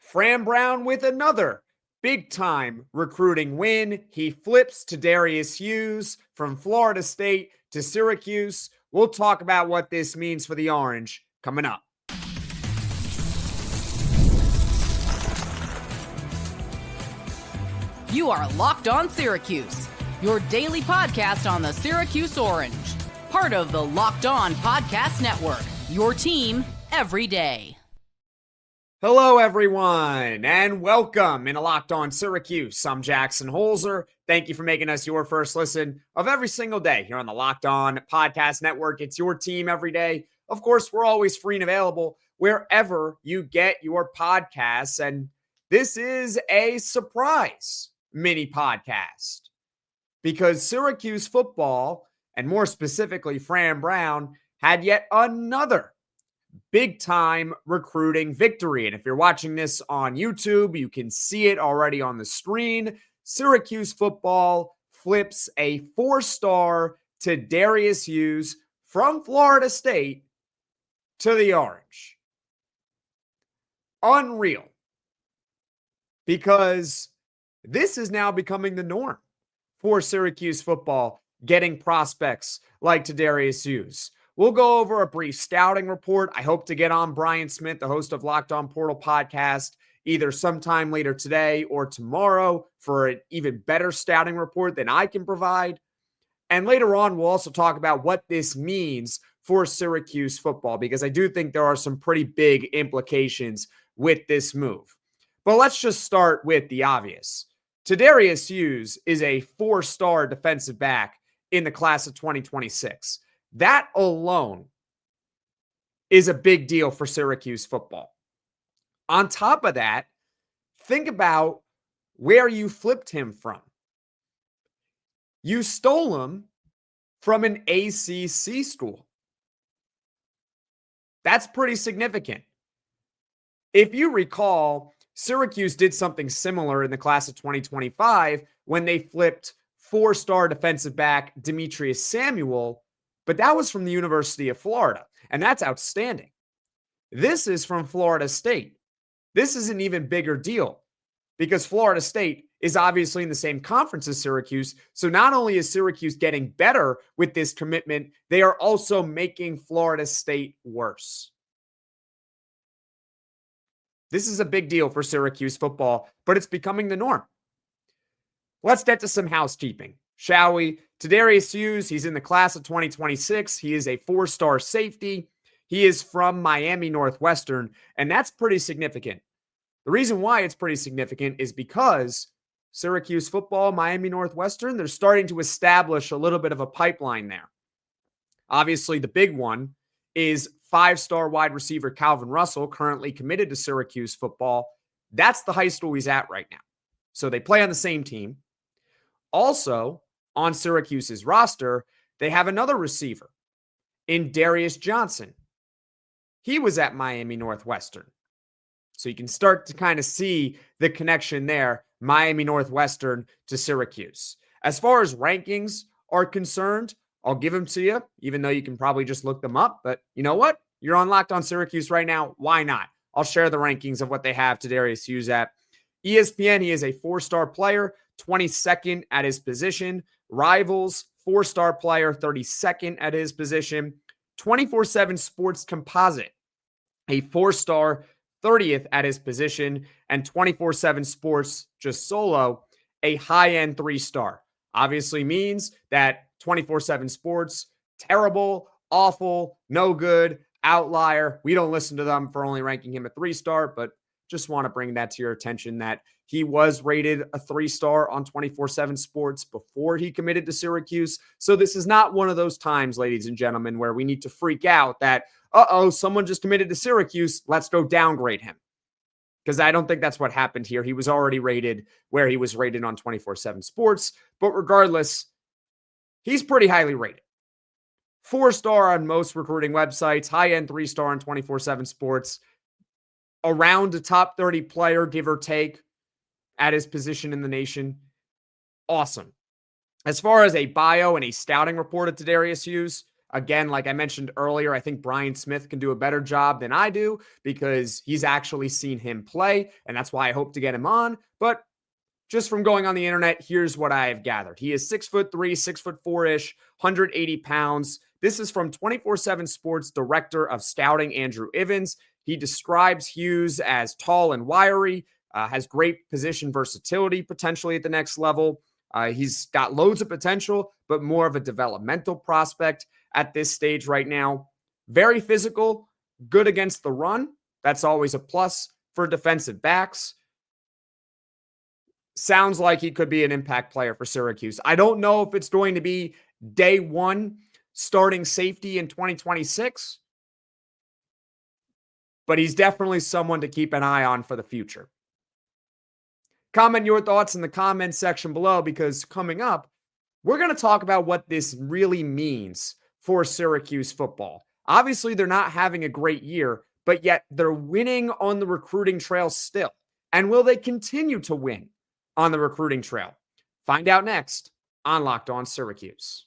Fran Brown with another big-time recruiting win. He flips Tedarius Hughes from Florida State to Syracuse. We'll talk about what this means for the Orange coming up. You are Locked On Syracuse, your daily podcast on the Syracuse Orange. Part of the Locked On Podcast Network, your team every day. Hello, everyone, and welcome into Locked On Syracuse. I'm Jackson Holzer. Thank you for making us your first listen of every single day here on the Locked On Podcast Network. It's your team every day. Of course, we're always free and available wherever you get your podcasts, and this is a surprise mini podcast because Syracuse football, and more specifically Fran Brown, had yet another big-time recruiting victory. And if you're watching this on YouTube, you can see it already on the screen. Syracuse football flips a four-star Teddarius Hughes from Florida State to the Orange. Unreal. Because this is now becoming the norm for Syracuse football, getting prospects like Tedarius Hughes. We'll go over a brief scouting report. I hope to get on Brian Smith, the host of Locked On Portal podcast, either sometime later today or tomorrow for an even better scouting report than I can provide. And later on, we'll also talk about what this means for Syracuse football, because I do think there are some pretty big implications with this move. But let's just start with the obvious. Teddarius Hughes is a four-star defensive back in the class of 2026. That alone is a big deal for Syracuse football. On top of that, think about where you flipped him from. You stole him from an ACC school. That's pretty significant. If you recall, Syracuse did something similar in the class of 2025 when they flipped four-star defensive back Demetrius Samuel, but that was from the University of Florida, and that's outstanding. This is from Florida State. This is an even bigger deal because Florida State is obviously in the same conference as Syracuse, so not only is Syracuse getting better with this commitment, they are also making Florida State worse. This is a big deal for Syracuse football, but it's becoming the norm. Let's get to some housekeeping, shall we? Tedarius Hughes, he's in the class of 2026. He is a four-star safety. He is from Miami Northwestern, and that's pretty significant. The reason why it's pretty significant is because Syracuse football, Miami Northwestern, they're starting to establish a little bit of a pipeline there. Obviously, the big one is five-star wide receiver Calvin Russell, currently committed to Syracuse football. That's the high school he's at right now. So they play on the same team. Also, on Syracuse's roster, they have another receiver in Darius Johnson. He was at Miami Northwestern. So you can start to kind of see the connection there, Miami Northwestern to Syracuse. As far as rankings are concerned, I'll give them to you, even though you can probably just look them up. But you know what? You're on Locked On Syracuse right now. Why not? I'll share the rankings of what they have Tedarius Hughes at. ESPN, he is a four-star player, 22nd at his position. Rivals, four-star player, 32nd at his position. 24/7 Sports Composite, a four-star, 30th at his position. And 24/7 Sports, just solo, a high-end three-star. Obviously means that 24/7 Sports, terrible, awful, no good, outlier. We don't listen to them for only ranking him a three-star, but just want to bring that to your attention that he was rated a three-star on 24/7 Sports before he committed to Syracuse. So this is not one of those times, ladies and gentlemen, where we need to freak out that, someone just committed to Syracuse, let's go downgrade him. Because I don't think that's what happened here. He was already rated where he was rated on 24/7 Sports. But regardless, he's pretty highly rated. Four-star on most recruiting websites, high-end three-star on 24/7 Sports. Around a top 30 player, give or take, at his position in the nation. Awesome. As far as a bio and a scouting report of Tedarius Hughes, Again, like I mentioned earlier, I think Brian Smith can do a better job than I do because he's actually seen him play, and that's why I hope to get him on. But just from going on the internet, here's what I have gathered. He is 6'3", 6'4" 180 pounds. This is from 24/7 Sports Director of Scouting, Andrew Ivins. He describes Hughes as tall and wiry, has great position versatility potentially at the next level. He's got loads of potential, but more of a developmental prospect at this stage right now. Very physical, good against the run. That's always a plus for defensive backs. Sounds like he could be an impact player for Syracuse. I don't know if it's going to be day one starting safety in 2026, but he's definitely someone to keep an eye on for the future. Comment your thoughts in the comments section below because coming up, we're going to talk about what this really means for Syracuse football. Obviously, they're not having a great year, but yet they're winning on the recruiting trail still. And will they continue to win on the recruiting trail? Find out next on Locked On Syracuse.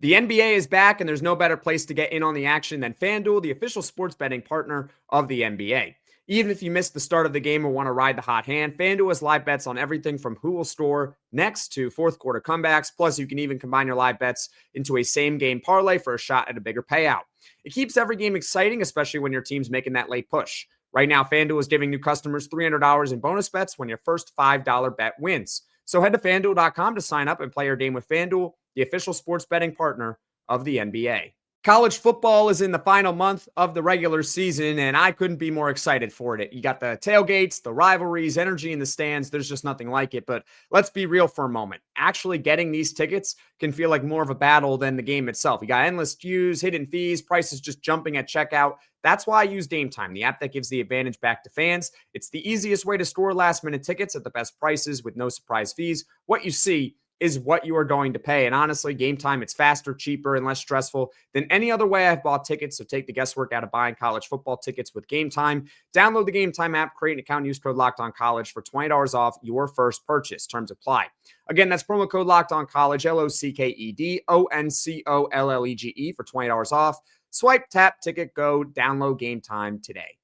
The NBA is back, and there's no better place to get in on the action than FanDuel, the official sports betting partner of the NBA. Even if you missed the start of the game or want to ride the hot hand, FanDuel has live bets on everything from who will score next to fourth quarter comebacks. Plus, you can even combine your live bets into a same-game parlay for a shot at a bigger payout. It keeps every game exciting, especially when your team's making that late push. Right now, FanDuel is giving new customers $300 in bonus bets when your first $5 bet wins. So head to FanDuel.com to sign up and play your game with FanDuel, the official sports betting partner of the NBA. College football is in the final month of the regular season, and I couldn't be more excited for it. You got the tailgates, the rivalries, energy in the stands. There's just nothing like it. But let's be real for a moment. Actually getting these tickets can feel like more of a battle than the game itself. You got endless queues, hidden fees, prices just jumping at checkout. That's why I use Game Time, the app that gives the advantage back to fans. It's the easiest way to store last-minute tickets at the best prices with no surprise fees. What you see is what you are going to pay. And honestly, Game Time, it's faster, cheaper, and less stressful than any other way I've bought tickets. So take the guesswork out of buying college football tickets with Game Time. Download the Game Time app, create an account, use code LOCKEDONCollege for $20 off your first purchase. Terms apply. Again, that's promo code LOCKEDONCollege, LOCKEDONCOLLEGE for $20 off. Swipe, tap, ticket, go, download Game Time today.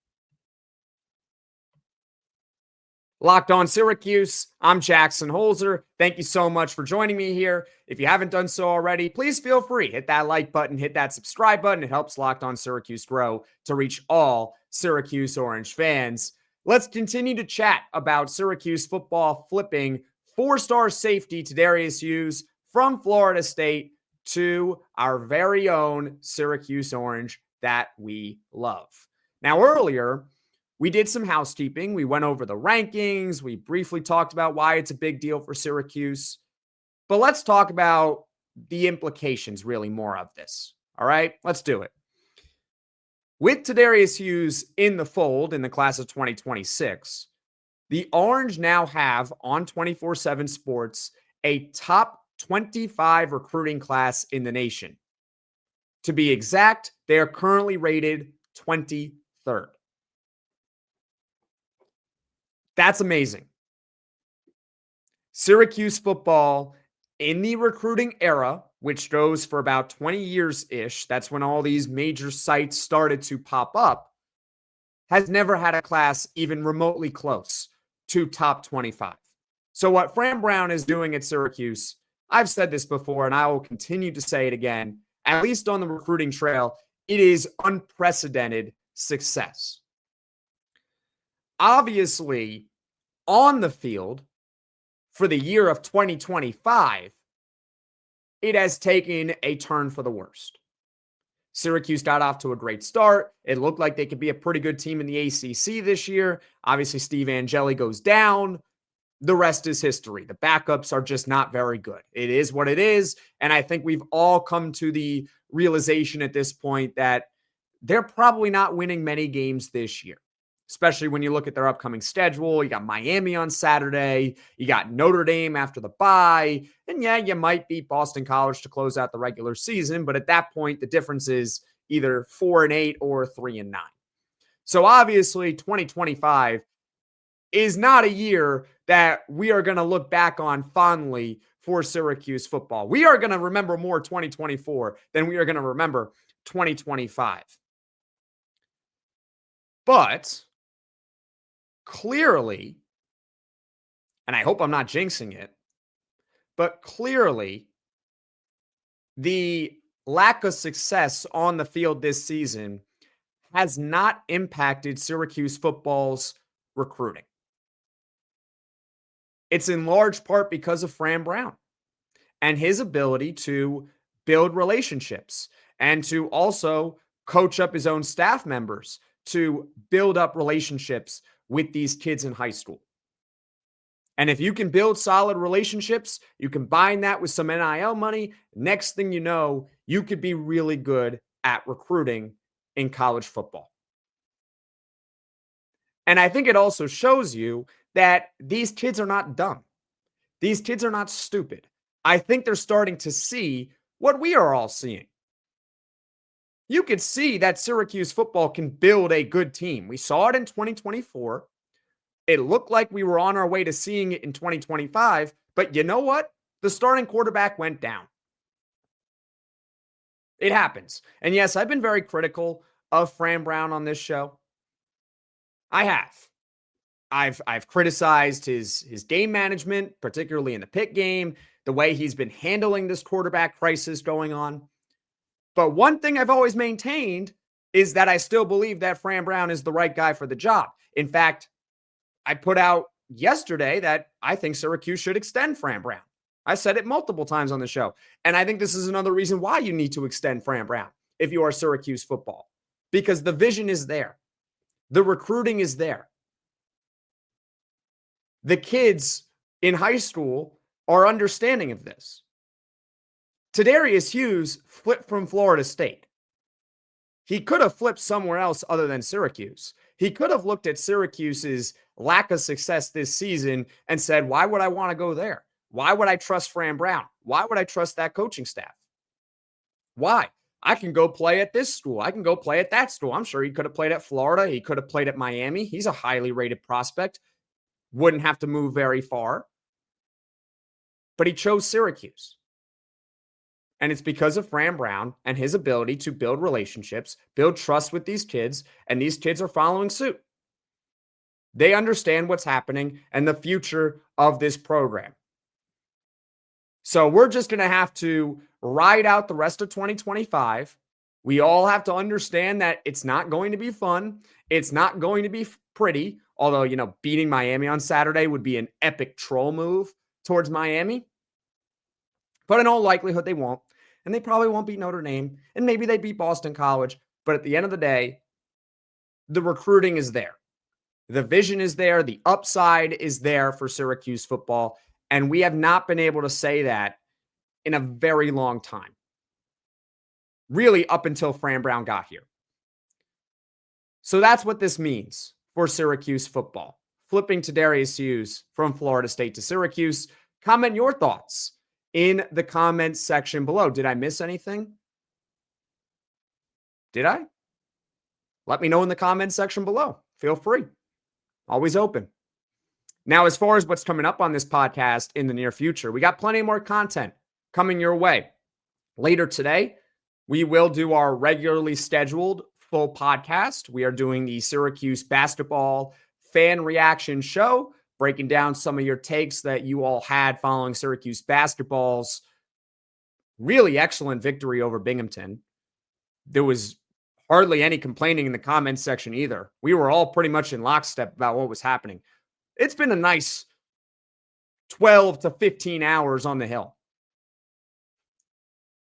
Locked On Syracuse, I'm Jackson Holzer. Thank you so much for joining me here. If you haven't done so already, please feel free. Hit that like button, hit that subscribe button. It helps Locked On Syracuse grow to reach all Syracuse Orange fans. Let's continue to chat about Syracuse football flipping four-star safety Tedarius Hughes from Florida State to our very own Syracuse Orange that we love. Now, earlier, we did some housekeeping. We went over the rankings. We briefly talked about why it's a big deal for Syracuse. But let's talk about the implications, really, more of this. All right, let's do it. With Tedarius Hughes in the fold in the class of 2026, the Orange now have on 24/7 Sports a top 25 recruiting class in the nation. To be exact, they are currently rated 23rd. That's amazing. Syracuse football in the recruiting era, which goes for about 20 years-ish, that's when all these major sites started to pop up, has never had a class even remotely close to top 25. So what Fran Brown is doing at Syracuse, I've said this before and I will continue to say it again, at least on the recruiting trail, it is unprecedented success. Obviously, on the field for the year of 2025, it has taken a turn for the worst. Syracuse got off to a great start. It looked like they could be a pretty good team in the ACC this year. Obviously, Steve Angeli goes down. The rest is history. The backups are just not very good. It is what it is. And I think we've all come to the realization at this point that they're probably not winning many games this year, especially when you look at their upcoming schedule. You got Miami on Saturday. You got Notre Dame after the bye. And yeah, you might beat Boston College to close out the regular season. But at that point, the difference is either 4-8 or 3-9. So obviously, 2025 is not a year that we are going to look back on fondly for Syracuse football. We are going to remember more 2024 than we are going to remember 2025. But clearly, and I hope I'm not jinxing it, but clearly the lack of success on the field this season has not impacted Syracuse football's recruiting. It's in large part because of Fran Brown and his ability to build relationships and to also coach up his own staff members to build up relationships with these kids in high school. And if you can build solid relationships, you combine that with some NIL money, next thing you know, you could be really good at recruiting in college football. And I think it also shows you that these kids are not dumb. These kids are not stupid. I think they're starting to see what we are all seeing. You could see that Syracuse football can build a good team. We saw it in 2024. It looked like we were on our way to seeing it in 2025. But you know what? The starting quarterback went down. It happens. And yes, I've been very critical of Fran Brown on this show. I have. I've criticized his game management, particularly in the Pitt game, the way he's been handling this quarterback crisis going on. But one thing I've always maintained is that I still believe that Fran Brown is the right guy for the job. In fact, I put out yesterday that I think Syracuse should extend Fran Brown. I said it multiple times on the show. And I think this is another reason why you need to extend Fran Brown if you are Syracuse football, because the vision is there. The recruiting is there. The kids in high school are understanding of this. Tedarius Hughes flipped from Florida State. He could have flipped somewhere else other than Syracuse. He could have looked at Syracuse's lack of success this season and said, why would I want to go there? Why would I trust Fran Brown? Why would I trust that coaching staff? Why? I can go play at this school. I can go play at that school. I'm sure he could have played at Florida. He could have played at Miami. He's a highly rated prospect. Wouldn't have to move very far. But he chose Syracuse. And it's because of Fran Brown and his ability to build relationships, build trust with these kids, and these kids are following suit. They understand what's happening and the future of this program. So we're just going to have to ride out the rest of 2025. We all have to understand that it's not going to be fun. It's not going to be pretty. Although, beating Miami on Saturday would be an epic troll move towards Miami. But in all likelihood, they won't. And they probably won't beat Notre Dame. And maybe they beat Boston College. But at the end of the day, the recruiting is there. The vision is there. The upside is there for Syracuse football. And we have not been able to say that in a very long time. Really, up until Fran Brown got here. So that's what this means for Syracuse football. Flipping Tedarius Hughes from Florida State to Syracuse. Comment your thoughts in the comments section below. Did I miss anything? Did I? Let me know in the comments section below. Feel free. Always open. Now, as far as what's coming up on this podcast in the near future, we got plenty more content coming your way. Later today, we will do our regularly scheduled full podcast. We are doing the Syracuse basketball fan reaction show, breaking down some of your takes that you all had following Syracuse basketball's really excellent victory over Binghamton. There was hardly any complaining in the comments section either. We were all pretty much in lockstep about what was happening. It's been a nice 12 to 15 hours on the Hill.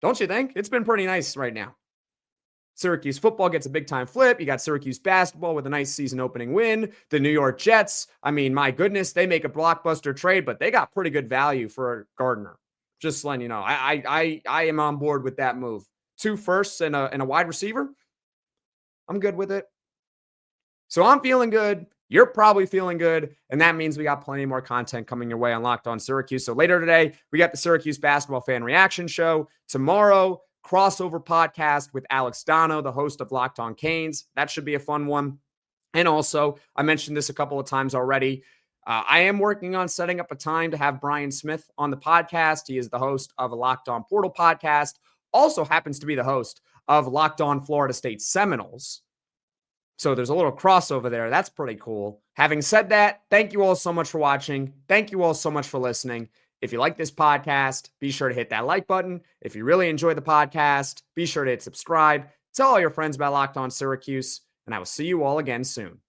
Don't you think? It's been pretty nice right now. Syracuse football gets a big-time flip. You got Syracuse basketball with a nice season-opening win. The New York Jets, my goodness, they make a blockbuster trade, but they got pretty good value for Gardner. Just letting you know. I am on board with that move. 2 firsts and a wide receiver. I'm good with it. So I'm feeling good. You're probably feeling good. And that means we got plenty more content coming your way on Locked On Syracuse. So later today, we got the Syracuse basketball fan reaction show. Tomorrow, crossover podcast with Alex Dono, the host of Locked On Canes. That should be a fun one. And also, I mentioned this a couple of times already. I am working on setting up a time to have Brian Smith on the podcast. He is the host of a Locked On Portal podcast, also happens to be the host of Locked On Florida State Seminoles. So there's a little crossover there. That's pretty cool. Having said that, thank you all so much for watching. Thank you all so much for listening. If you like this podcast, be sure to hit that like button. If you really enjoy the podcast, be sure to hit subscribe. Tell all your friends about Locked On Syracuse, and I will see you all again soon.